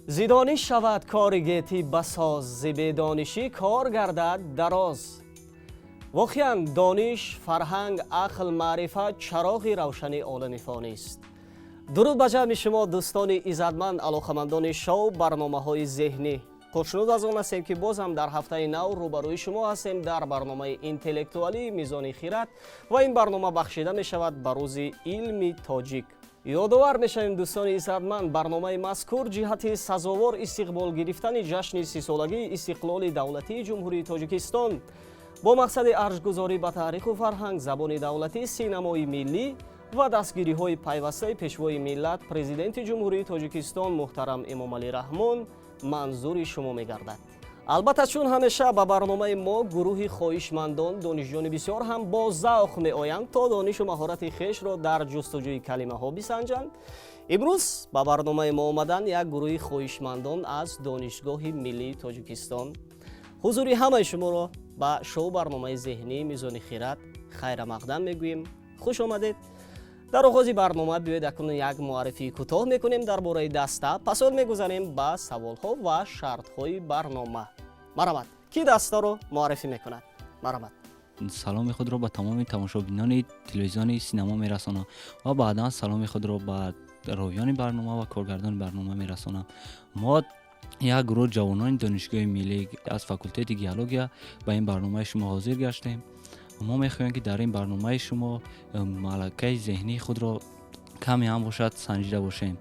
زیدانی شود کار گیتی بساز زی دانشی کار گردد دراز. واقعا دانش، فرهنگ، عقل، معرفت چراغ روشنی عالم فانی است. درود به جمع شما دوستان عزتمند علاقمندان شو برنامه‌های ذهنی. خوشنود از آن هستیم که باز هم در هفته نو روبروی شما هستیم در برنامه اینتלקטואلی میزانی خیرات و این برنامه بخشیده می شود به روز علم تاجیک. یادآور میشویم دوستان عزتمند برنامه مذکور جهت سزاوار استقبال گرفتن جشن 30 سالگی استقلال دولتی جمهوری تاجیکستان با مقصد ارزش‌گذاری به تاریخ و فرهنگ زبان دولتی سینمای ملی و دستگیری های پیوسته پیشوای ملت پرزیدنت جمهوری تاجیکستان محترم امامعلی رحمان منظور شما می‌گردد. البته چون همیشه به برنامه ما گروه خواهشمندان دانشجویان بسیار هم با ذوق می‌آیند تا دانش و مهارت خویش را در جستجوی کلمه ها بسنجند. امروز به برنامه ما آمدن یک گروه خواهشمندان از دانشگاه ملی تاجیکستان. حضور همه شما را به شو برنامه ذهنی میزانی خیرات خیر مقدم میگوییم. خوش آمدید. در آغاز برنامه بیایید اکنون یک معرفی کوتاه میکنیم درباره دسته، پس آن میگذاریم به سوالها و شرطهای برنامه. مرحبا. کی دسته رو معرفی میکند؟ مرحبا. سلام خود را به تمام تماشاگران تلویزیون سینما میرسانم و بعدا سلام خود را به راویان برنامه و کارگردان برنامه میرسانم. ما یک گروه جوانان دانشگاه ملی از فاکولته گیولوژی به این برنامه شما حاضر گشتیم. ما میخواهیم که در این برنامه شما ملکه ذهنی خود را کمی هم باشد سنجیده باشیم.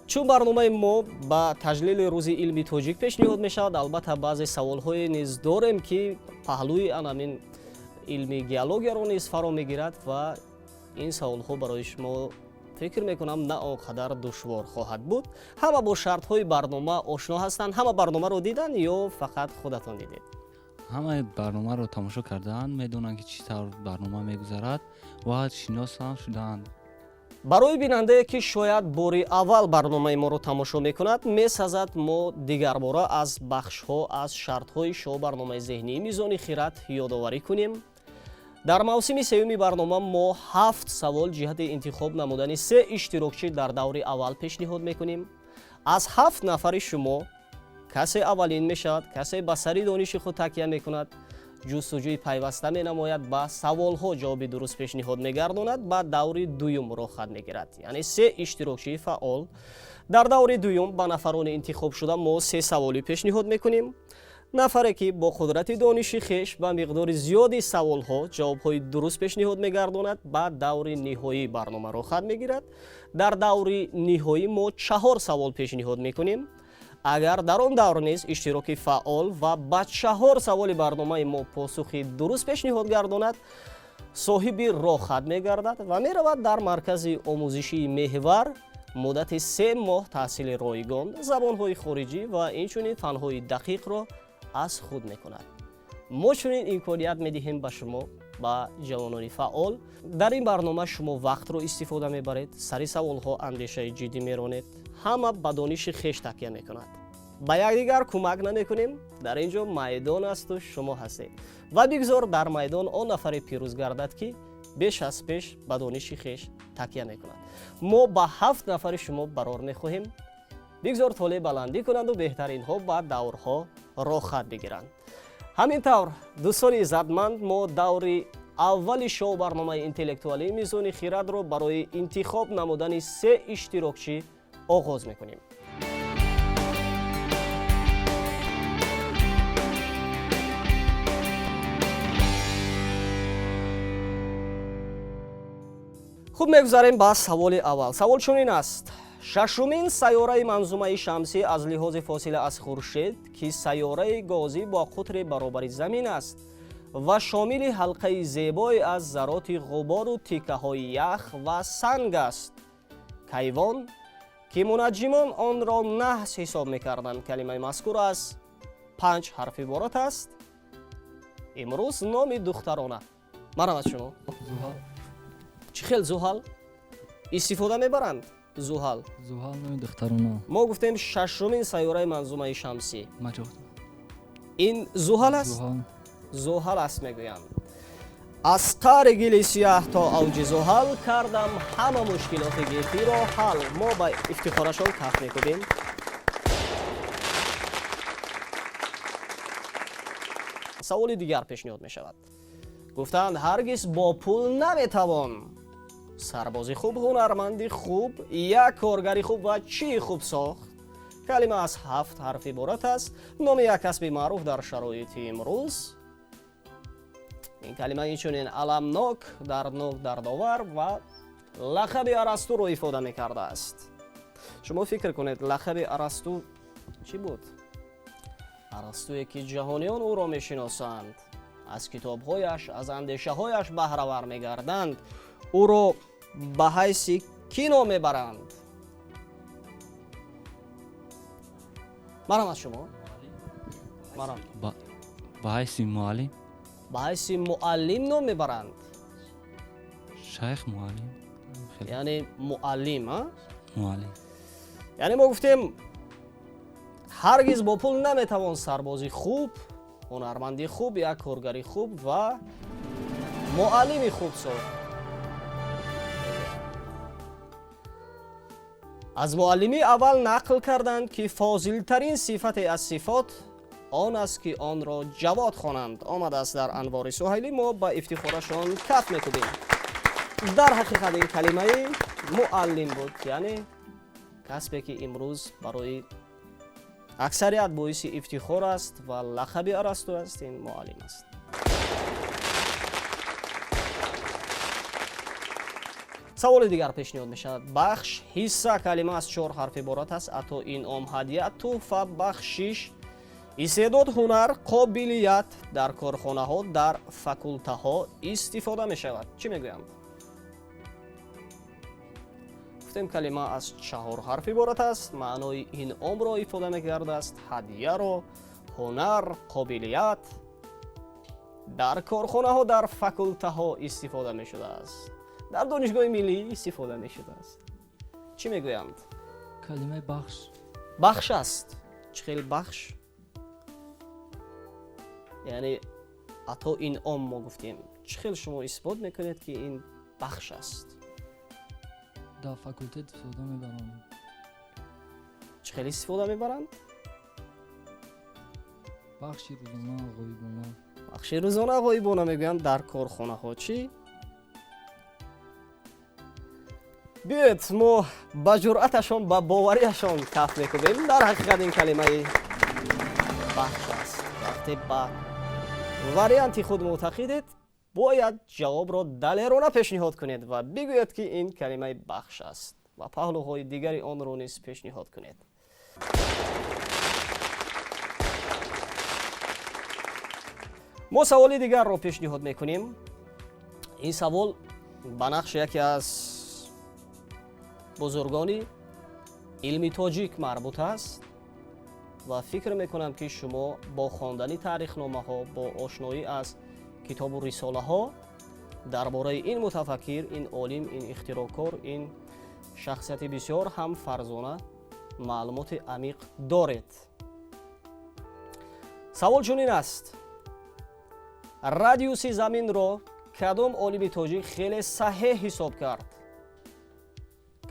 چون برنامه ما با تجلیل روز علمی تاجیک پیشنهاد میشود، البته بعضی سوال‌های نیز داریم که پهلوی همین علمی گیولوژی را نیز فرا میگیرد و این سوال‌ها برای شما فکر میکنم نه آنقدر دشوار خواهد بود. همه با شرط‌های برنامه آشنا هستند. همه برنامه رو دیدن یا فقط خودتون دیدید؟ همه برنامه رو تماشا کردن، میدونن که چی طور برنامه میگذرد و شناس هم شدن. برای بیننده که شاید باری اول برنامه ما رو تماشا میکند میسازد ما دیگر باره از بخش‌ها از شرط‌های شو برنامه ذهنی میزانی خیرات یادآوری کنیم. در موسم سوم برنامه ما 7 سوال جهت انتخاب نمودن 3 اشتراکچی در دور اول پیشنهاد میکنیم. از 7 نفر شما کسی اولین میشود، کسی به سری دانش خود تکیه میکند، جستجوی پیوسته مینماید، با سوال‌ها جواب درست پیشنهاد میگرداند، بعد دور دوم را خود میگیرد. یعنی 3 اشتراکچی فعال در دور دوم با نفران انتخاب شده ما 3 سوالی پیشنهاد میکنیم. نفری که با قدرت دانشی خویش با مقدار زیادی سوال‌ها جواب‌های درست پیشنهاد میگرداند، بعد دور نهایی برنامه را خود میگیرد. در دور نهایی ما 4 سوال پیشنهاد میکنیم. اگر در آن دور نیز اشتراک فعال و با 4 سوال برنامه ما پاسخ درست پیشنهاد گرداند، صاحب راه خود میگردد و میرود در مرکز آموزشی محور مدت 3 ماه تحصیل رایگان زبان‌های خارجی و اینچنین فن‌های دقیق را از خود میکند. ما چنین امکانیت میدهیم به شما با جوانان فعال. در این برنامه شما وقت رو استفاده میبرید، سری سوال‌ها اندیشه جدی میرانید، همه به دانش خویش تکیه میکند. با یکدیگر کمک نمیکنیم. در اینجا میدان است و شما هستید و بگذار در میدان آن نفر پیروز گردد که بیش از پیش به دانش خویش تکیه میکند. ما با 7 نفر شما برار میخواهیم. بگذار طالع بلندی کنند و بهترین ها با دورها راه خط بگیرند. همینطور دوستان عزتمند ما دور اول شو برنامه اینتלקטואلی میزانی خیرات رو برای انتخاب نمودن 3 اشتراکچی آغاز میکنیم. خوب میگذاریم با سوال اول. سوال چنین است: ششمین سیاره منظومه شمسی از لحاظ فاصله از خورشید که سیاره گازی با قطر برابر زمین است و شامل حلقه زیبای از ذرات غبار و تیکه های یخ و سنگ است. کیوان که منجمان آن را نحس حساب میکردند. کلمه مذکور از 5 حرف عبارت است. امروز نام دخترانه. مرحبا شما. زحل. چی خیلی زحل استفاده میبرند؟ زحل نام دخترانه. ما گفتیم ششمین سیاره منظومه شمسی. مجاز. این زحل است؟ زحل است میگویند. از قعر گل سیاه تا اوج زحل کردم همه مشکلات گیتی را حل. ما با افتخارشان کف میکنیم. саволи дигар пешниҳод мешавад. гуфтанд ҳаргиз бо пул наметавон сарбози хуб, ҳунарманди хуб, як коргари хуб ва чии хуб сохт. калима аз 7 ҳарф иборат аст. номи як касби маъруф дар шароити имрӯз. ин калима инчунин аламнок, дарднок, дардовар ва лақаби Арастуро ифода мекардааст. шумо фикр кунед, лақаби Арасту чӣ буд? арастуе ки ҷаҳониён ӯро мешиносанд, аз китобҳояш, аз андешаҳояш баҳравар мегарданд, ӯро ба ҳайси кино мебаранд. марам аз шумо марам ба ҳайси муаллим, ба ҳайси муаллим ном мебаранд. шайх муаллим, яъне муаллим, муаллим. яъне мо гуфтем ҳаргиз бо пул наметавон сарбози хуб, ҳунарманди хуб, як коргари хуб ва муаллими хуб сохт. аз муаллимӣ аввал нақл карданд ки фозилтарин сифате аз сифот он аст ки онро ҷавод хонанд. омадааст дар анвори суҳайли, мо ба ифтихорашон каф мекубем. дар ҳақиқат ин калимаи муаллим буд, яъне касбе ки имрӯз барои аксарият боиси ифтихор аст ва лақаби Арасту аст, ин муаллим аст. саволи дигар пешниҳод мешавад. бахш, ҳисса калима аз 4 ҳарф иборат аст. ато, инъом, ҳадия, тухфа, бахшиш, истеъдод, ҳунар, қобилият дар корхонаҳо, дар факултаҳо истифода мешавад. чӣ мегӯянд? гуфтем калима аз 4 ҳарф иборат аст. маънои инъомро ифода мекардааст, ҳадияро, ҳунар, қобилият дар корхонаҳо, дар факултаҳо истифода мешудааст. дар донишгоҳи миллии истифода мешудааст. чӣ мегӯянд? калимаи бахш. бахш аст. чӣ хел бахш? яъне ато инъом мо гуфтем. чӣ хел шумо исбот мекунед ки ин бахш аст? дар факулта истифода мебаранд. чӣ хел истифода мебаранд? бахши рӯзона ғоибона. бахши рӯзона ғоибона мегӯянд дар корхонаҳо. чӣ? биёед мо ба ҷуръаташон, ба бовариашон каф мекубем. дар ҳақиқат ин калимаи бахш аст. вақте ба варианти худ мӯътақидед, бояд ҷавобро далерона пешниҳод кунед ва бигӯед ки ин калимаи бахш аст ва паҳлӯҳои дигари онро низ пешниҳод кунед. мо саволи дигарро пешниҳод мекунем. ин савол ба нақши яке аз бузургони илми тоҷик марбут аст ва фикр мекунам ки шумо бо хондани таърихномаҳо, бо ошноӣ аз китобу рисолаҳо дар бораи ин мутафаккир, ин олим, ин ихтироъкор, ин шахсияти бисёр ҳам фарзона маълумоти амиқ доред. савол чунин аст. радиуси заминро кадом олими тоҷик хеле саҳеҳ ҳисоб кард?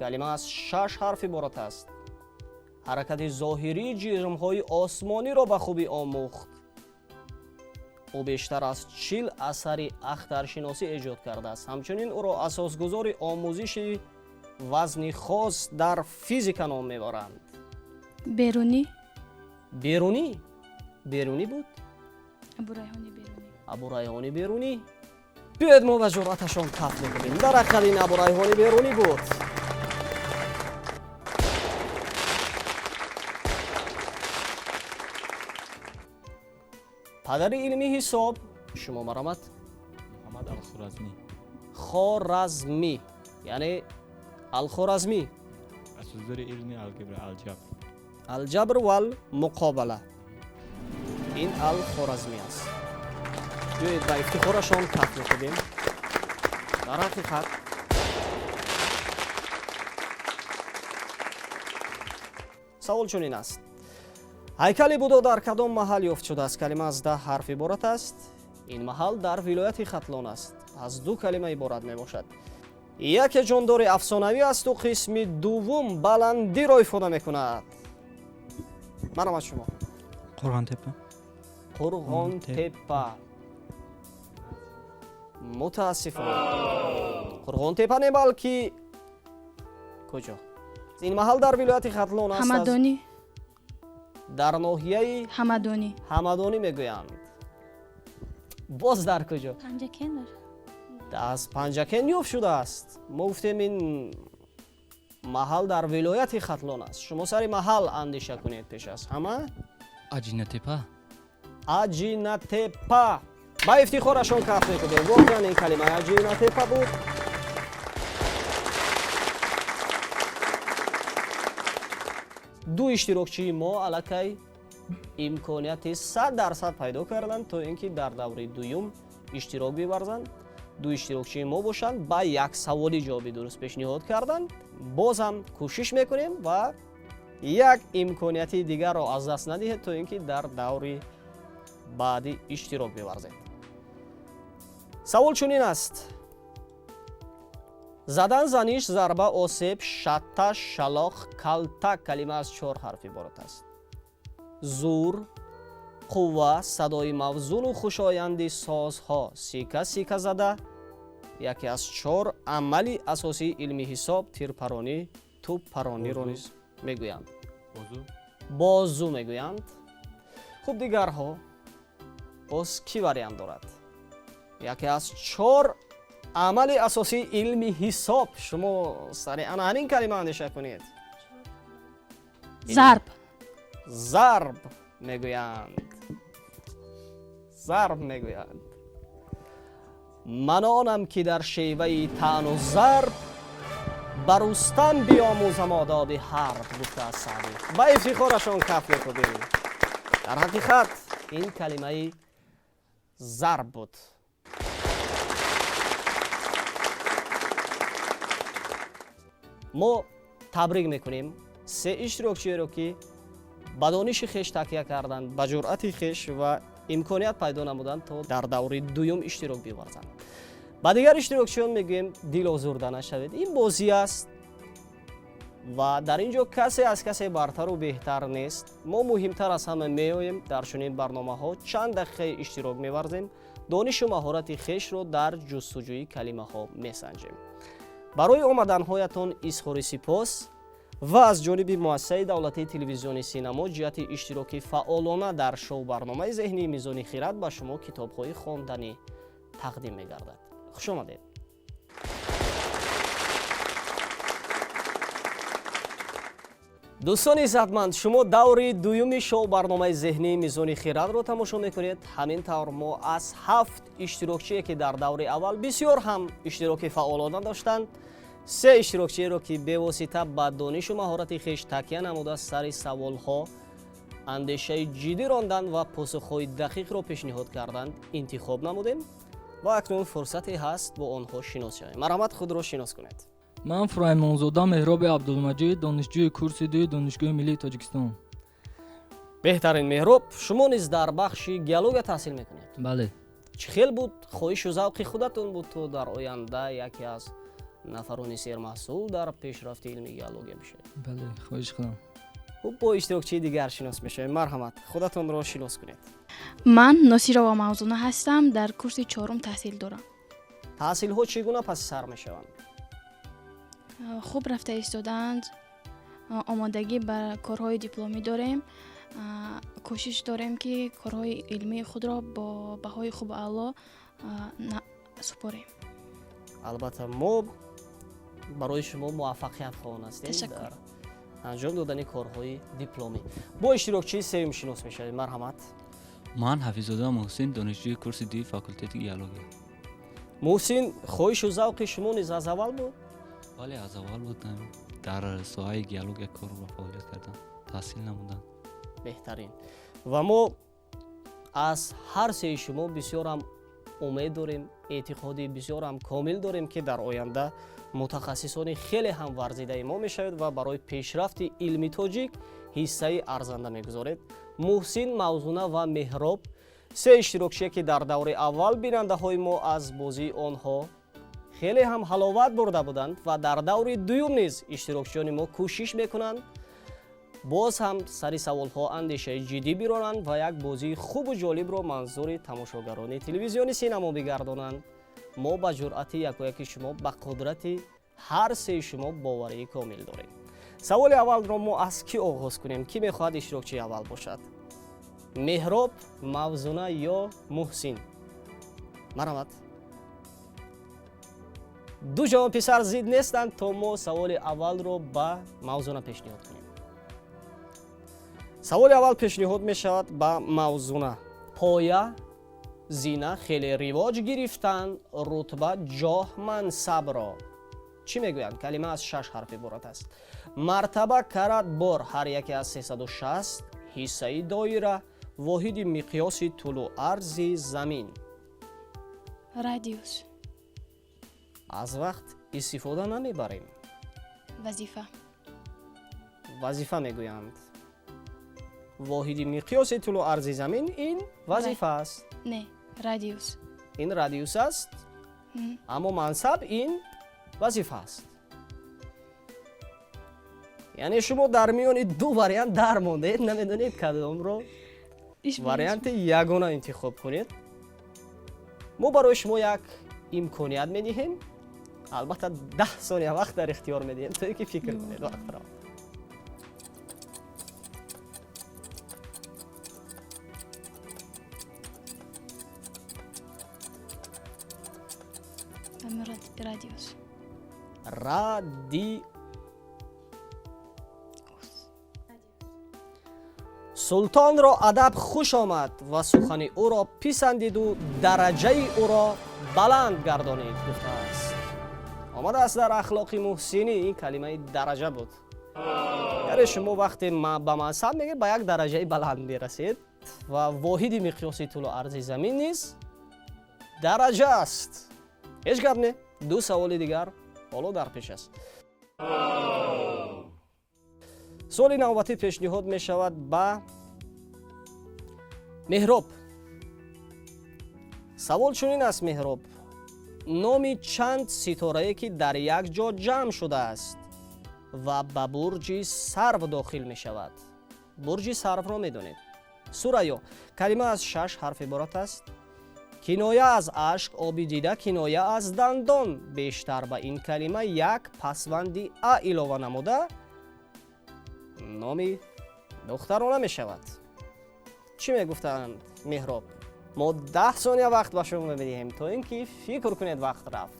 калима аз 6 ҳарф иборат аст. ҳаракати зоҳирии ҷисмҳои осмониро ба хубӣ омӯхт. ӯ бештар аз 40 асари ахтаршиносӣ эҷод кардааст. ҳамчунин ӯро асосгузори омӯзиши вазни хос дар физика ном мебаранд. берунӣ. берунӣ? берунӣ буд? абурайҳони берунӣ. абурайҳони берунӣ? биёед мо ба ҷуръаташон каф мекунем. дар ҳақиқат ин абурайҳони берунӣ буд. падари илми ҳисоб шумо маромад? муҳаммад алхоразмӣ. хоразмӣ, яъне алхоразмӣ. асосдори илми алгебра, алҷабр. алҷабр вал муқобала. ин алхоразмӣ аст. биёед ба ифтихорашон каф мекунем. дар ҳақиқат савол чунин аст. ҳайкали будо дар кадом маҳал ёфт шудааст? калима аз 10 ҳарф иборат аст. ин маҳал дар вилояти хатлон аст. аз 2 калима иборат мебошад. яке ҷондори афсонавӣ асту қисми дуввум баландиро ифода мекунад. марам аз шумо. қурғонтепа. Қурғонтепа. Мутаассифона. Қурғонтепа не балки куҷо? ин маҳал дар вилояти Хатлон аст. ҳамадонӣ. дар ноҳияи ҳамадонӣ. ҳамадонӣ мегӯянд. боз дар куҷо? панҷакен. аз панҷакен ёфт шудааст. мо гуфтем ин маҳал дар вилояти Хатлон аст. шумо сари маҳал андеша кунед пеш аз ҳама. аҷинатепа. аҷинатепа. ба ифтихорашон каф мекунем. воқеан ин калима аҷинатепа буд. ду иштирокчии мо аллакай имконияти 100% пайдо карданд то ин ки дар даври дуюм иштирок биварзанд. ду иштирокчии мо бошанд, ба як саволи ҷавоби дуруст пешниҳод карданд. бозам кӯшиш мекунем ва як имконияти дигарро аз даст надиҳед то ин ки дар даври баъди иштирок биварзед. савол чунин аст: задан, заниш, зарба, осеб, шатта, шалох, калта калима аз 4 ҳарф иборат аст. зур, қувва, садои мавзуну хушоянди созҳо, сика, сика зада, яке аз 4 амали асосии илми ҳисоб, тирпаронӣ, тӯбпарониро низ мегӯянд. бозу мегӯянд. хуб, дигарҳо боз кӣ вариант дорад? яке аз 4 амали асосии илми ҳисоб. шумо сариан ҳамин калима андеша кунед. зарб. зарб мегӯянд. зарб мегӯянд. ман онам ки дар шеваи таъну зарб ба рустам биомӯзам одоби ҳарб, гуфтааст Саъдӣ. ба ифтихорашон каф мекунем. дар ҳақиқат ин калимаи зарб буд. мо табрик мекунем се иштирокчиеро ки ба дониши хеш такя карданд, ба ҷуръати хеш ва имконият пайдо намуданд то дар даври дуюм иштирок биварзанд. ба дигар иштирокчиён мегӯем дил озурда нашавед. ин бозӣ аст ва дар ин ҷо касе аз касе бартару беҳтар нест. мо муҳимтар аз ҳама меоем дар чунин барномаҳо чанд дақиқаи иштирок меварзем, донишу маҳорати хешро дар ҷустуҷӯи калимаҳо месанҷем. барои омаданҳоятон изҳори сипос ва аз ҷониби муассисаи давлатии телевизиони синамо ҷиҳати иштироки фаъолона дар шоу барномаи зеҳнии Мизони Хирад ба шумо китобҳои хонданӣ тақдим мегардад. хушомадед. дӯстони иззатманд, шумо даври дуюми шоу барномаи зеҳнии Мизони Хирадро тамошо мекунед. ҳамин тавр мо аз 7 иштирокчие ки дар даври аввал бисёр ҳам иштироки фаъолона доштанд, 3 иштирокчиеро ки бевосита ба донишу маҳорати хеш такя намуда сари саволҳо андешаи ҷиддӣ ронданд ва посухҳои дақиқро пешниҳод карданд интихоб намудем ва акнун фурсате ҳаст бо онҳо шинос шавем. марҳамат, худро шинос кунед. ман фураймонзода меҳроби абдулмаҷид, донишҷӯи курси 2 донишгоҳи Миллии Точикистон. беҳтарин меҳроб, шумо низ дар бахши геология таҳсил мекунед. бале. чӣ хел буд хоҳишу завқи худатон буд то дар оянда яке аз нафарони сермаҳсул дар пешрафти илми геология бишавед? бале, хоҳиш кунам. хуб, бо иштирокчии дигар шинос мешавем. марҳамат, худатонро шинос кунед. ман носирова мавзуна ҳастам, дар курси 4 таҳсил дорам. таҳсилҳо чӣ гуна паси сар мешаванд? хуб рафта истоданд, омодагӣ ба корҳои дипломӣ дорем. кӯшиш дорем ки корҳои илмии худро бо баҳои хуб аъло супорем. албатта мо барои шумо муваффақият хоҳон ҳастем дар анҷом додани корҳои дипломӣ. бо иштирокчии севум шинос мешавем. марҳамат. ман ҳафизода муҳсин, донишҷӯи курси 2 факултети геология. муҳсин, хоҳишу завқи шумо низ аз аввал буд? бале, аз аввал будам дар соҳаи геология кор ва фаъолият кардам, таҳсил намудам. беҳтарин. ва мо аз ҳар сеи шумо бисёрам умед дорем, эътиқоди бисёрам комил дорем ки дар оянда мутахассисони хеле ҳам варзидаи мо мешавед ва барои пешрафти илми тоҷик ҳиссаи арзанда мегузоред. муҳсин, мавзуна ва меҳроб, се иштирокчие ки дар даври аввал бинандаҳои мо аз бозии онҳо хеле ҳам ҳаловат бурда буданд ва дар даври дуюм низ иштирокчиёни мо кӯшиш мекунанд боз ҳам сари саволҳо андешаи ҷиддӣ биронанд ва як бозии хубу ҷолибро манзури тамошогарони телевизиони синамо бигардонанд. мо ба ҷуръати якояки шумо ба қудрати ҳар сеи шумо боварии комил дорем. саволи аввалро мо аз кӣ оғоз кунем? Кӣ мехоҳад иштирокчии аввал бошад? меҳроб, мавзуна ё муҳсин? марҳамат. ду ҷавон писар зид нестанд, то мо саволи аввалро ба мавзуна пешниҳод кунем. саволи аввал пешниҳод мешавад ба мавзуна. поя, зина хеле ривоҷ гирифтан, рутба, ҷоҳ, мансабро. чӣ мегӯянд? калима аз 6 ҳарф иборат аст. мартаба, карат, бор ҳар яке аз 360, ҳиссаи доира, воҳиди миқёси тулу арзи замин. радиус. аз вақт истифода намебарем. вазифа. вазифа мегӯянд. воҳиди миқёси тулу арзи замин ин вазифа аст. не, радиус. ин радиус аст. аммо мансаб ин вазифа аст. яъне шумо дар миёни ду вариант дар мондед, намедонед кадомро варианти ягона интихоб кунед. мо барои шумо як имконият медиҳем. албатта 10 сония вақт дар ихтиёр медиҳем, то ки фикр кунед вақтро. радиус. ради султонро адаб хуш омад ва сухани ӯро писандиду дараҷаи ӯро баланд гардонид гуфтааст. омадааст дар ахлоқи муҳсинӣ ин калимаи дараҷа буд. яъне шумо вақте ба мансаб мегӯед ба як дараҷаи баланд мерасед ва воҳиди миқёси тулу арзи замин низ дараҷа аст. ҳеҷ гап не. ду саволи дигар ҳоло дар пеш аст. соли навбатӣ пешниҳод мешавад ба меҳроб. савол чунин аст: меҳроб номи чанд ситорае ки дар як ҷо ҷамъ шудааст ва ба бурҷи сарв дохил мешавад? бурҷи сарвро медонед. сура ё калима аз 6 ҳарф иборат аст. киноя аз ашк, оби дида, киноя аз дандон. бештар ба ин калима як пасванди а илова намуда номи духтарона мешавад. чӣ мегуфтанд меҳроб? мо 10 сония вақт ба шумо медиҳем, то ин ки фикр кунед. вақт рафт.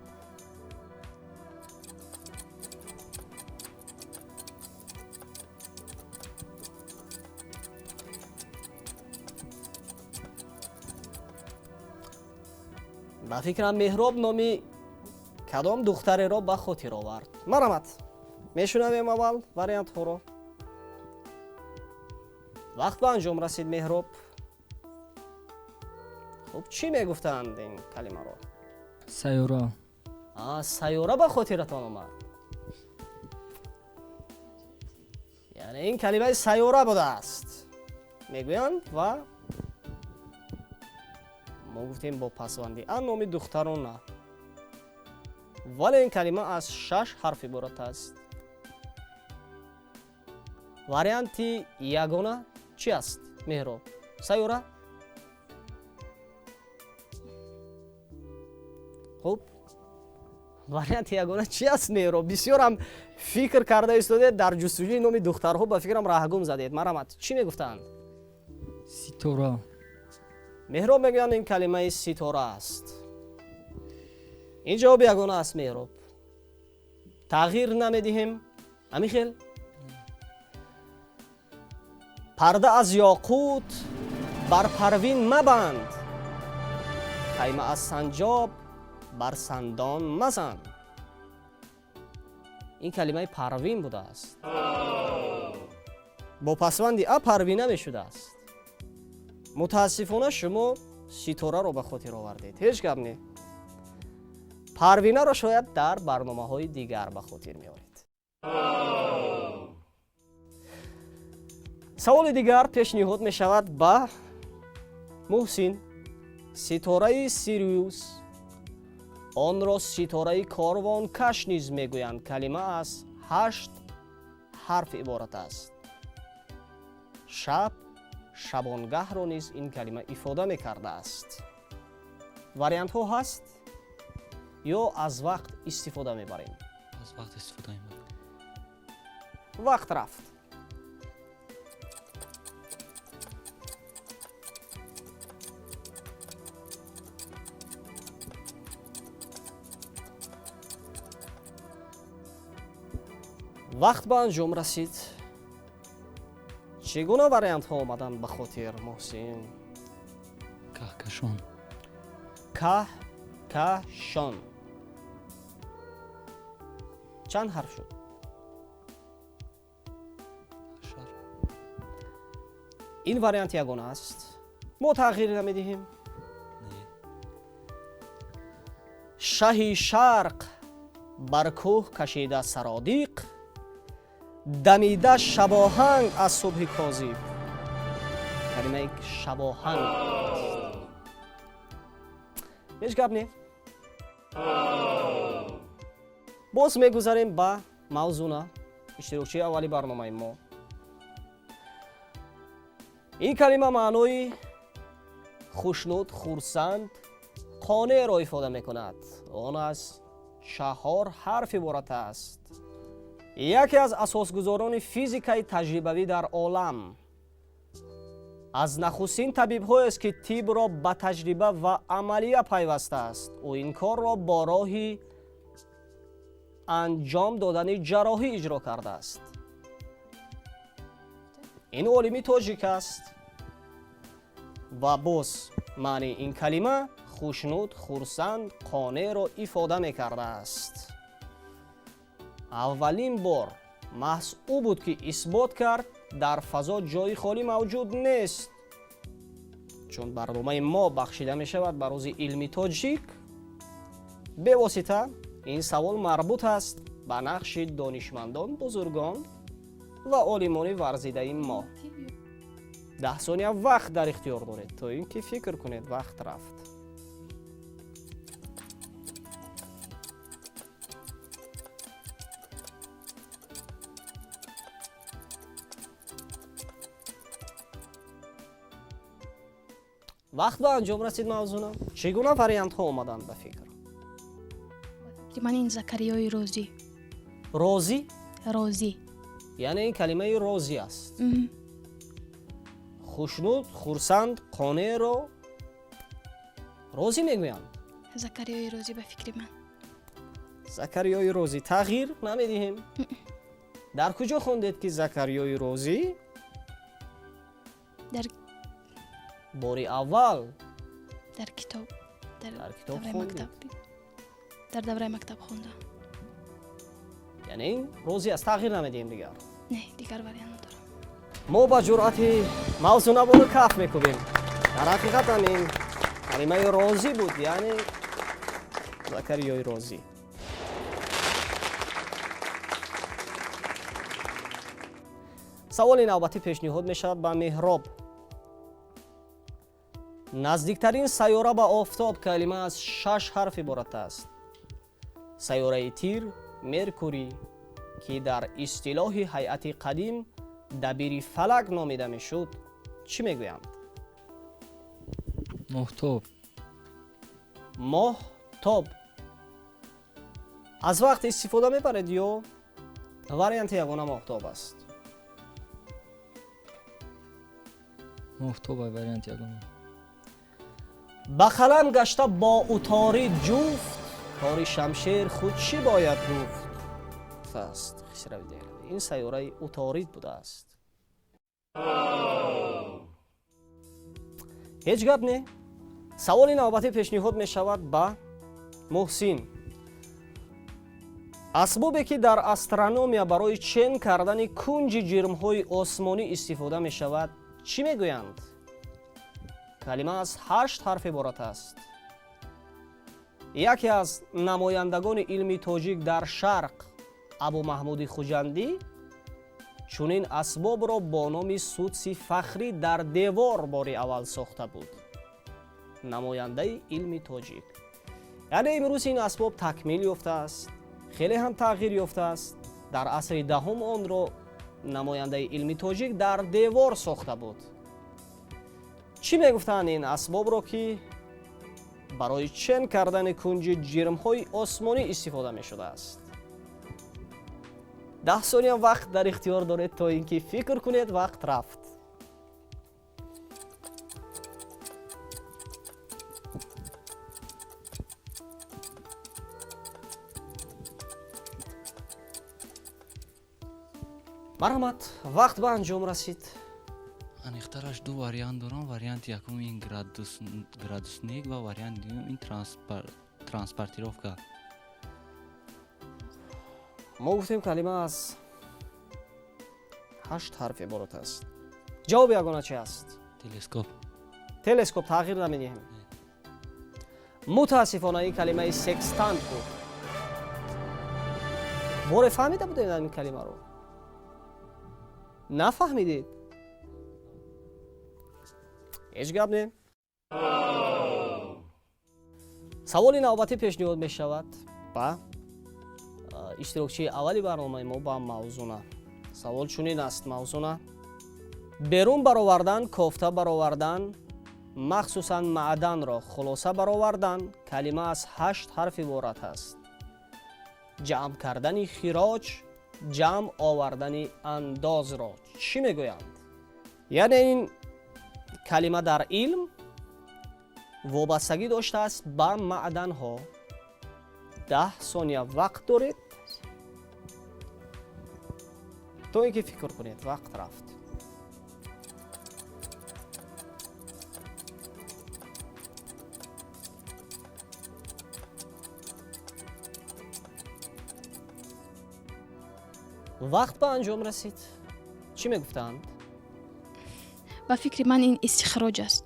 ба фикрам меҳроб номи кадом духтареро ба хотир овард? марҳамат. мешунавем аввал вариантҳоро. вақт ба анҷом расид меҳроб. хуб, чӣ мегуфтанд ин калимаро? сайёра. сайёра ба хотиратон омад. яъне ин калимаи сайёра будааст мегӯянд ва мо гуфтем бо пасванди а номи духтарона. вале ин калима аз 6 ҳарф иборат аст. варианти ягона чӣ аст меҳроб? сайёра? хуб, варианти ягона чӣ аст меҳроб? бисёрам фикр карда истодед, дар ҷустуҷӯи номи духтарҳо ба фикрам раҳгум задед. марҳамат. чӣ мегуфтанд? ситора. меҳроб мегӯянд ин калимаи ситора аст. ин ҷавоби ягона аст меҳроб. тағйир намедиҳем. амихел парда аз ёқут бар парвин мабанд, хайма аз санҷоб бар сандон мазан. ин калимаи парвин будааст. бо пасванди а парвина мешудааст. мутаассифона шумо ситораро ба хотир овардед. ҳеҷ гап не. парвинаро шояд дар барномаҳои дигар ба хотир меоред. саволи дигар пешниҳод мешавад ба муҳсин. ситораи сириус, онро ситораи корвонкаш низ мегӯянд. калима аз 8 ҳарф иборат аст. шаб, шабонгаҳро низ ин калима ифода мекардааст. Вариантҳо ҳаст ё аз вақт истифода мебарем? аз вақт истифода мебарем. вақт рафт. вақт ба анҷом расид. чӣ гуна вариантҳо омаданд ба хотир, муҳсин? каҳкашон. каҳкашон. чанд ҳарф шуд? ин вариант ягона аст. мо тағйир намедиҳем. шаҳи шарқ бар кӯҳ кашида сародиқ, дамида шабоҳанг аз субҳи козиб. калимаи шабоҳанг аст. ҳеҷ гап не. боз мегузарем ба мавзуна иштирокчии аввали барномаи мо. ин калима маънои хушнуд, хурсанд, қонеъро ифода мекунад. он аз 4 ҳарф иборат аст. яке аз асосгузорони физикаи таҷрибавӣ дар олам. аз нахустин табибҳоест ки тибро ба таҷриба ва амалия пайваста аст. ӯ ин корро бо роҳи анҷом додани ҷарроҳӣ иҷро кардааст. ин олими тоҷик аст ва боз маънии ин калима хушнуд, хурсанд, қонеъро ифода мекардааст. аввалин бор маҳз ӯ буд ки исбот кард дар фазо ҷои холӣ мавҷуд нест. чун барномаи мо бахшида мешавад ба рӯзи илми тоҷик, бевосита ин савол марбут аст ба нақши донишмандон, бузургон ва олимони варзидаи мо. 10 сония вақт дар ихтиёр доред то ин ки фикр кунед. вақт рафт. вақт ба анҷом расид мавзуна. чӣ гуна вариантҳо омаданд ба фикр? ман ин закариёи розӣ. розӣ? розӣ. яъне ин калимаи розӣ аст. хушнуд, хурсанд, қонеъро розӣ мегӯянд. закариёи розӣ ба фикри ман. закариёи розӣ. тағйир намедиҳем. дар куҷо хондед ки закариёи розӣ дар бори аввал дар китоб дар китоб давраи хондед? мактаб. дар давраи мактаб хондам. яъне ин розӣ аст. тағйир намедиҳем дигар. не, дигар вариант надорам. мо ба ҷуръати мавзунабону каф мекубем. дар ҳақиқат ҳам ин калимаи розӣ буд, яъне закариёи розӣ. саволи навбатӣ пешниҳод мешавад ба меҳроб. наздиктарин сайёра ба офтоб калима аз 6 ҳарф иборат аст. сайёраи тир, меркурий, ки дар истилоҳи ҳайати қадим дабири фалак номида мешуд, чӣ мегӯянд? моҳтоб. моҳтоб. аз вақт истифода мебаред ё варианти ягона моҳтоб аст? моҳтоб вариант ягона. ба қалам гашта бо уторид ҷуфт, кори шамшер худ чӣ бояд гуфт? аст. ин сайёраи уторид будааст. ҳеҷ гап не. саволи навбатӣ пешниҳод мешавад ба муҳсин. асбобе ки дар астрономия барои чен кардани кунҷи ҷирмҳои осмонӣ истифода мешавад, чӣ мегӯянд? калима аз 8 ҳарф иборат аст. яке аз намояндагони илми тоҷик дар шарқ, абу маҳмуди хуҷандӣ, чунин асбобро бо номи судси фахрӣ дар девор бори аввал сохта буд. намояндаи илми тоҷик. яъне имрӯз ин асбоб такмил ёфтааст, хеле ҳам тағйир ёфтааст. дар асри 10 онро намояндаи илми тоҷик дар девор сохта буд. чӣ мегуфтанд ин асбобро, ки барои чен кардани кунҷи ҷирмҳои осмонӣ истифода мешудааст? 10 сония вақт дар ихтиёр доред то ин ки фикр кунед. вақт рафт. марҳамат, вақт ба анҷом расид. анихтараш ду вариант дорам. Варианти якум ин градусник ва варианти дуюм ин транспортировка. мо гуфтем калима аз 8 ҳарф иборат аст. ҷавоби ягона чи аст? Телескоп. телескоп. тағйир намедиҳем. мутаассифона ин калимаи секстант буд. боре фаҳмида будед ин калимаро? нафаҳмидед? ҳеҷ гап не. саволи навбатӣ пешниҳод мешавад ба иштирокчии аввали барномаи мо, ба мавзуна. савол чунин аст. мавзуна: берун баровардан, кофта баровардан, махсусан маъданро хулоса баровардан калима аз 8 ҳарф иборат аст. ҷамъ кардани хироҷ, ҷамъ овардани андозро чӣ мегӯянд? яъне ин калима дар илм вобастагӣ доштааст ба маъданҳо. 10 сония вақт доред то ин ки фикр кунед. вақт рафт. вақт ба анҷом расид. чӣ мегуфтанд? ба фикри ман ин истихроҷ аст.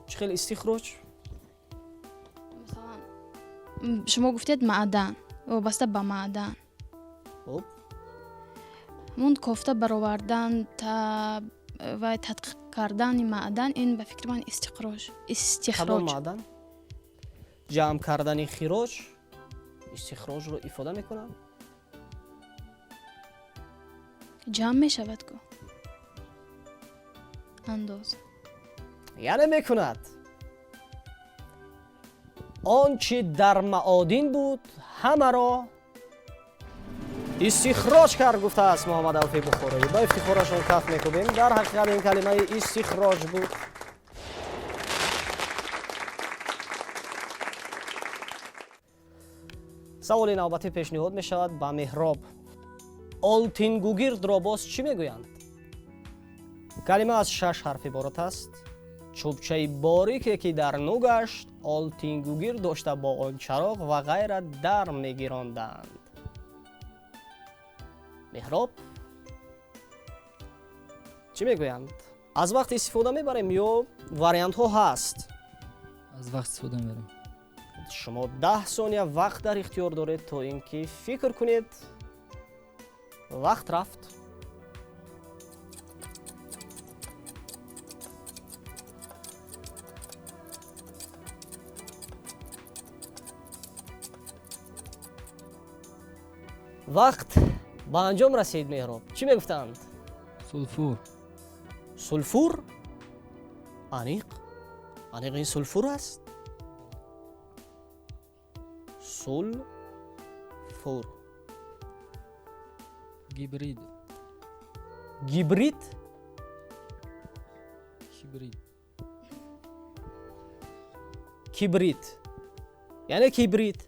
чӣ хел истихроҷ? масалан шумо гуфтед маъдан, вобаста ба маъдан. хуб, мон кофта баровардан ва тадқиқ кардани маъдан, ин ба фикри ман кадом истихроҷ. маъдан? ҷамъ кардани хироҷ истихроҷро ифода мекунад? ҷамъ мешавад ку андоз. яъне мекунад. он чи дар маодин буд ҳамаро истихроҷ кард, гуфтааст муҳаммад алфи бухорӣ. ба ифтихорашон каф мекубем. дар ҳақиқат ин калимаи истихроҷ буд. саволи навбатӣ пешниҳод мешавад ба меҳроб. олтингугирдро боз чӣ мегӯянд? калима аз 6 ҳарф иборат аст. чӯбчаи борике ки дар нӯ гашт, олтингугир дошта бо он чароғ ва ғайра дар мегиронданд. меҳроб чӣ мегӯянд? аз вақт истифода мебарем ё вариантҳо ҳаст? аз вақт истифода мебарем. шумо 10 сония вақт дар ихтиёр доред то ин ки фикр кунед. вақт рафт. вақт ба анҷом расид. меҳроб чӣ мегуфтанд? сулфур. сулфур? аниқ ин сулфур аст. сулфур. гибрид. гибрид? кибрид яъне кибрид.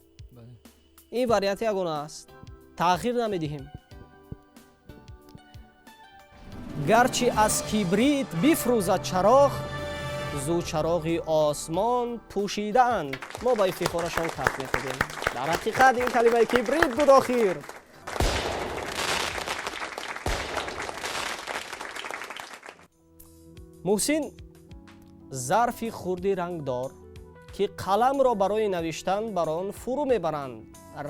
ин варианти ягона аст. тағйир намедиҳем. гарчи аз кибрид бифрӯзад чароғ, зу чароғи осмон пӯшидаанд. мо ба ифтихорашон каф мекунем. дар ҳақиқат ин калимаи кибрид буд охир. муҳсин зарфи хурди рангдор ки қаламро барои навиштан бар он фурӯ мебаранд.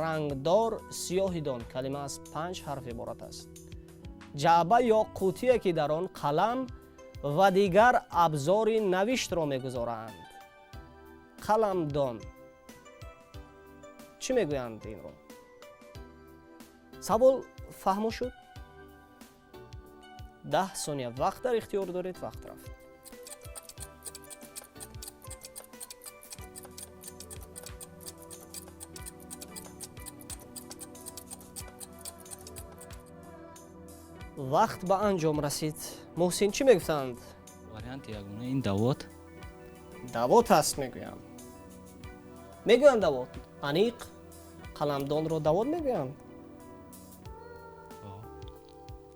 рангдор сиёҳидон калима аз 5 ҳарф иборат аст. ҷаъба ё қутие ки дар он қалам ва дигар абзори навиштро мегузоранд. қаламдон чӣ мегӯянд инро? савол фаҳмо шуд? 10 ثانیه وقت در اختیار دارید. وقت رفت. وقت به انجام رسید. محسن چی میگفتند؟ وریانت یگونه این دوات دوات هست میگویم. میگویند دوات. انیق قلمدان رو دوات میگویند.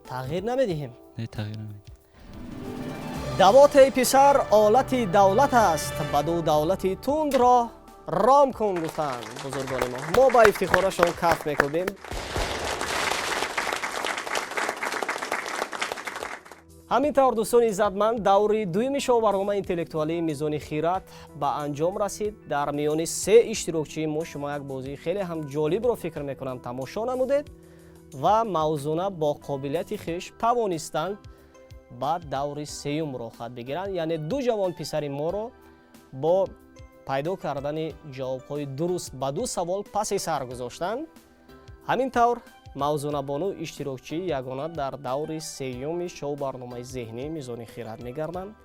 تغییر نمیدهیم. نه تغییر نمیدیم. دوات ای پسر آلت دولت است. بدو دولتی تند را رام کن گفتند بزرگان ما با افتخارشون کف میکنیم. همینطور دوستان عزتمند دوری دوم شو برنامه اینتלקטوالی میزونی خیرات به انجام رسید. در میان سه اشتراکچی ما شما یک بازی خیلی هم جالب رو فکر میکنم تماشا نمودید و موضوعا با قابلیت خویش توانستند با دوری سوم رو خط بگیرن. یعنی دو جوان پسر ما رو با پیدا کردن جواب‌های درست به دو سوال پس سر گذاشتن. همینطور موضوع بانو اشتراکچی یگانه در دور سوم شو برنامه ذهنی میزونی خیرات میگردند.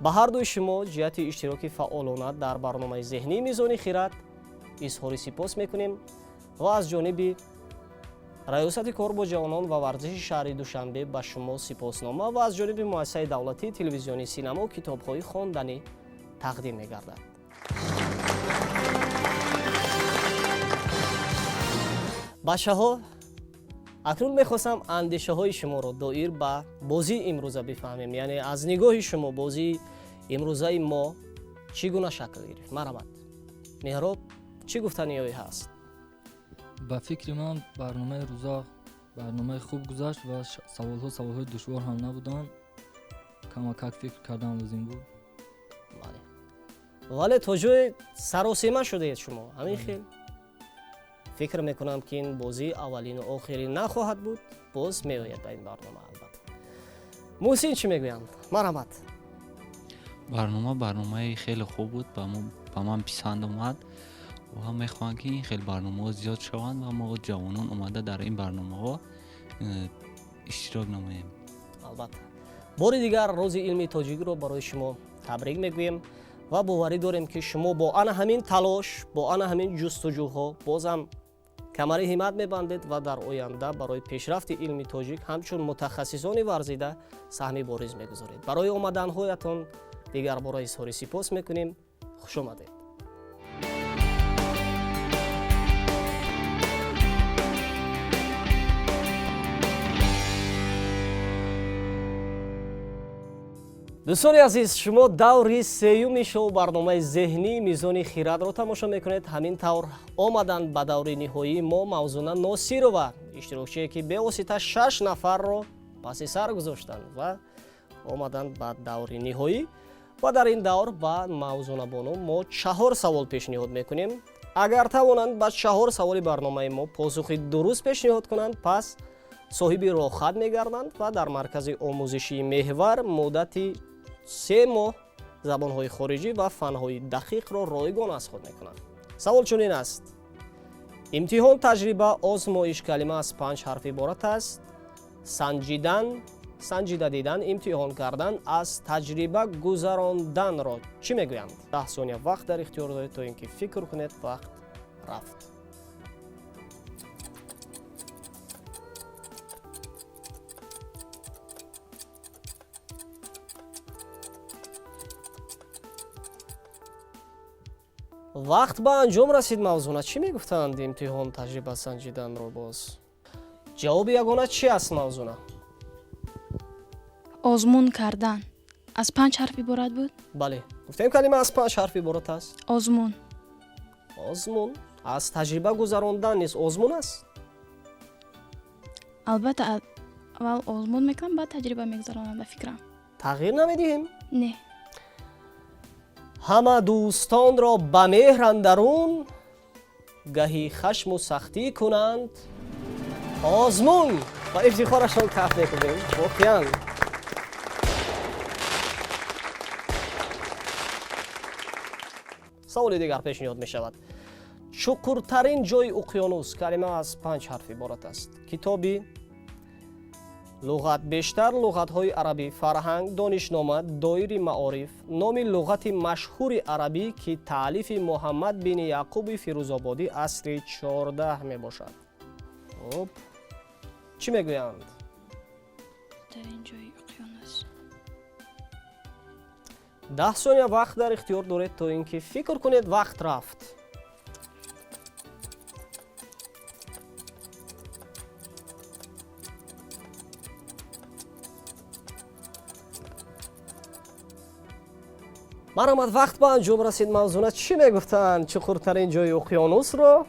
به هر دوی شما جهت اشتراک فعالانه در برنامه ذهنی میزونی خیرات اظهار سپاس میکنیم و از جانب ریاست کار با جوانان و ورزش شهری دوشنبه به شما سپاسنامه و از جانب مؤسسه دولتی تلویزیونی سینما و کتاب‌های خواندنی تقدیم میگردد. بچه‌ها اکنون میخواستم اندیشه های شما رو دایر به بازی امروزه بفهمیم. یعنی از نگاه شما بازی امروزه ما چگونه شکل گرفت؟ مرحمت مهراب چی گفتنی هست؟ به فکر من برنامه روزا برنامه خوب گذشت و سوال‌های دشوار هم نبودن. کماکک فکر کردن لازم بود. بله. ولی توجه سراسیمه شده اید شما. همین خیلی فکر میکنم که این بازی اولین و آخرین نخواهد بود. باز میآید به این برنامه. البته محسن چی میگویند؟ مرحمت. برنامه خیلی خوب بود. به من پسند اومد و هم میخوام که این خیلی برنامه زیاد شوند و ما جوانان اومده در این برنامه ها اشتراک نماییم. البته بار دیگر روز علمی تاجیکی رو برای شما تبریک میگویم و باوری داریم که شما با آن همین تلاش با آن همین جستجوها بازم کمر همت میبندید و در آینده برای پیشرفت علمی تاجیک همچون متخصصان ورزیده سهم بارز میگذارید. برای آمدنهایتان دیگر بار اظهار سپاس میکنیم. خوش آمدید. دوستان عزیز شما دوری سوم شو برنامه ذهنی میزونی خیرات رو تماشا میکنید. همین طور آمدن به دوری نهایی ما موضوعا ناصیر و اشتراکچی که به واسطه 6 نفر رو پس سر گذاشتن و آمدن به دوری نهایی و در این دور با موضوع بانو ما 4 سوال پیشنهاد میکنیم. اگر توانند با 4 سوال برنامه ما پاسخی درست پیشنهاد کنند پس صاحب راهخط میگردند و در مرکز آموزشی محور مدتی 3 ماه زبانهای خارجی و فنهای دقیق را رایگان از خود میکنند. سوال چنین است: امتحان تجربه آزمایش کلمه از 5 حرف عبارت است. سنجیده دیدن، امتحان کردن، از تجربه گذراندن را چی میگویند؟ 10 ثانیه وقت در اختیار دارید تا اینکه فکر کنید. وقت رفت. وقت به انجام رسید. موضوعنا چی میگفتند؟ امتحان تجربه سنجیدن رو باز جواب یگانه چی است؟ موضوعنا آزمون کردن از 5 حرف عبارت بود. بله گفتیم کلمه از 5 حرف عبارت است. آزمون از تجربه گذراندن نیست، آزمون است. البته اول آزمون میکنم بعد تجربه میگذرانم به فکرم. تغییر نمیدیم؟ نه. همه دوستان را به مهر اندرون گهی خشم و سختی کنند آزمون و افتخارشان کف میکنیم. واقعا سوال دیگر پیشنهاد می شود. چقرترین جای اقیانوس کلمه از 5 حرف عبارت است. کتابی لغت بیشتر لغت‌های عربی فرهنگ دانشنامه دایره معارف نام لغت مشهور عربی که تألیف محمد بن یعقوب فیروزآبادی عصر 14 می باشد. خب چی میگویند؟ در اینجای اقیانوس. 10 ثانیه وقت در اختیار دارید تا اینکه فکر کنید. وقت رفت. برآمد وقت به انجام رسید. موضوع چی میگفتن؟ چخورترین جای اقیانوس رو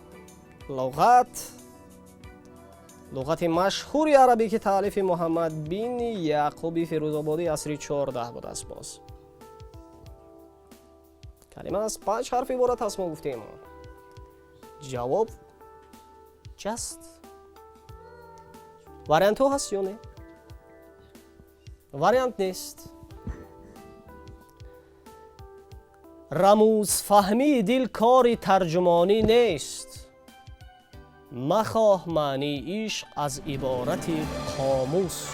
لغت مشهور عربی که تألیف محمد بن یعقوب فیروزآبادی عصر 14 بود است. باز کلمه از 5 حرف عبارت است. ما گفتیم جواب جست. واریانت ها هست یا نه؟ واریانت نیست. رموز فهمی دل کاری ترجمانی نیست. مخواه معنی عشق از عبارت قاموس.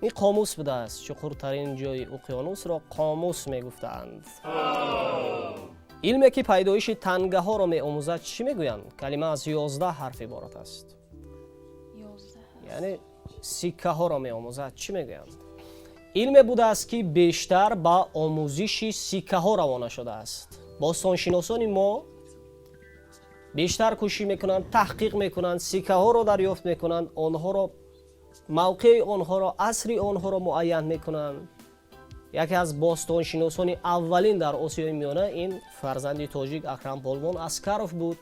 این قاموس بوده است. چخورترین جای اقیانوس را قاموس می گفتند. علمی که پیدایش تنگه ها را می آموزد چی می گویند؟ کلمه از 11 حرف عبارت است. 11 یعنی سکه ها را می آموزد چی می گویند؟ علم بوده است که بیشتر با آموزش سکه ها روانه شده است. باستانشناسان ما بیشتر کوشش میکنند، تحقیق میکنند، سکه ها را دریافت میکنند، آنها را موقع آنها را عصر آنها را معین میکنند. یکی از باستانشناسان اولین در آسیای میانه این فرزند تاجیک اکرم پالوان اسکروف بود.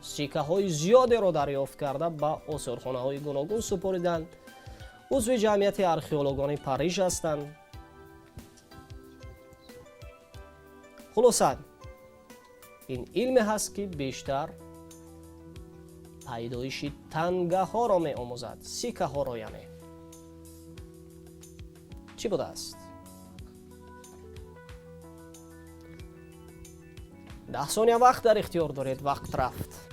سکه های زیادی را دریافت کرده با آثارخانه های گوناگون سپردند. عضو جمعیت آرخئولوژی پاریژ هستند. خلاصه این علم هست که بیشتر پیدایش تنگه ها را می آموزد. سکه ها را یعنی چی بوده است؟ 10 ثانیه وقت در اختیار دارید. وقت رفت.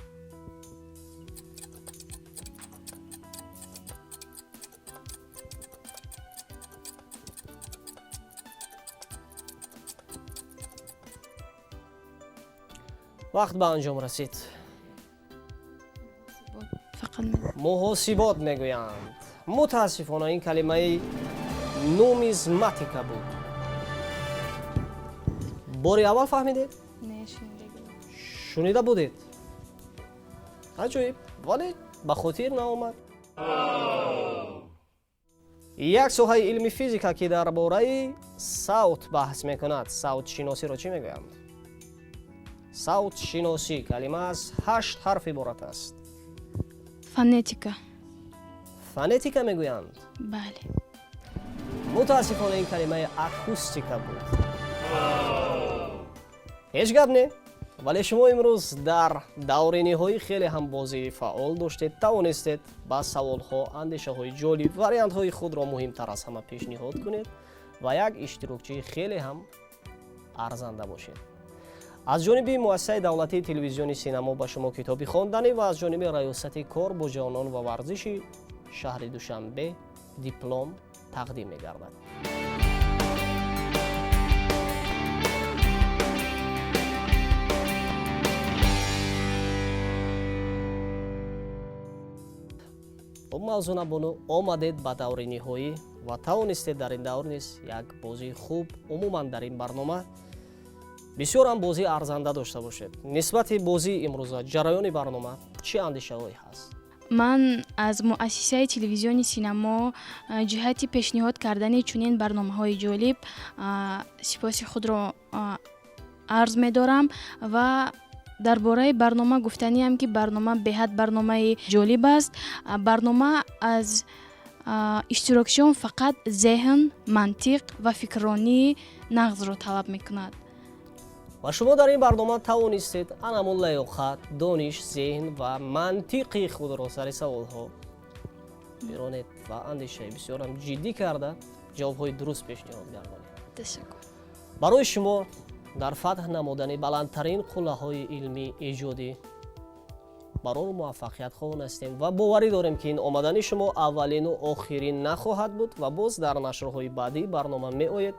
وقت به انجام رسید. فقط محاسبات میگویند. متاسفانه این کلمه نومیزماتیکا بود. باری اول فهمیدید؟ نه شنیده بودید؟ عجیب، ولی به خاطر نآمد. یک ساحه علم فیزیکا که درباره صوت بحث میکند. صوت شناسی را چی میگویند؟ صوت شناسی کلمه از 8 حرف عبارت است. فونتیکا. فونتیکا میگویند. بله. متاسفانه این کلمه اکوستیکا بود. هیچ گپ نه. ولی شما امروز در دورانی های خیلی هم بازی فعال داشتید. توانستید با سوال ها، اندیشه های جالب، واریانت های خود را مهمتر از همه پیشنهاد کنید و یک اشتراکچی خیلی هم ارزنده باشید. از جانب مؤسسه دولتی تلویزیون سینما به شما کتابی خواندنی و از جانب ریاست کار با جوانان و ورزش شهر دوشنبه دیپلم تقدیم می‌گردد. موضوع بانو آمدید به دور نهایی و توانستید در این دور نیز یک بازی خوب عموما در این برنامه بسیار هم بازی ارزنده داشته باشید. نسبت بازی امروز جریان برنامه چه اندیشه‌هایی هست؟ من از مؤسسه تلویزیون سینما جهت پیشنهاد کردن چنین برنامه‌های جالب سپاس خود را عرض می‌دارم و درباره برنامه گفتنی هم که برنامه به حد برنامه جالب است. برنامه از اشتراکشون فقط ذهن، منطق و فکرانی نقض را طلب می‌کند. و شما در این برنامه توانستید انمون لیاقت، دانش، ذهن و منطق خود را سر سوال‌ها برانید و اندیشه بسیار هم جدی کرده جواب‌های درست پیشنهاد گردانید. تشکر. برای شما در فتح نمودن بلندترین قله‌های علمی ایجادی раҳбарон муваффақиятхон ҳастем ва боварӣ дорем ки ин омадани шумо аввалину охирин нахоҳад буд ва боз дар нашрҳои баъдии барнома меоед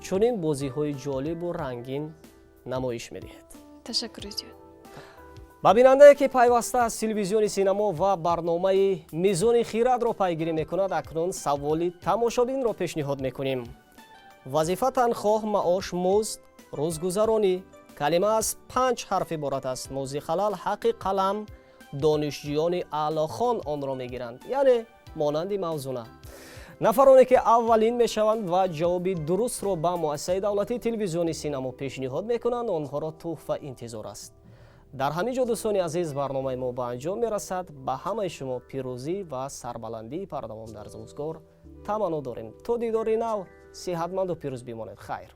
чунин бозиҳои ҷолибу рангин намоиш медиҳед. ташаккури зиёд. ба бинандае ки пайваста аз телевизиони синамо ва барномаи Мизони Хирадро пайгирӣ мекунад, акнун саволи тамошобинро пешниҳод мекунем. вазифа танхоҳ, маош, музд, рӯзгузаронӣ. калима аз 5 ҳарф иборат аст. музи халал ҳаққи қалам, донишҷуёни аълохон онро мегиранд, яъне монанди мавзуна. нафароне ки аввалин мешаванд ва ҷавоби дурустро ба муассисаи давлатии телевизиони синамо пешниҳод мекунанд, онҳоро тухфа интизор аст. дар ҳамин ҷо дӯстони азиз, барномаи мо ба анҷом мерасад. ба ҳамаи шумо пирӯзӣ ва сарбаландии пардавон дар рӯзгор таманно дорем. то дидори нав, сиҳатманду пирӯз бимонед. хайр.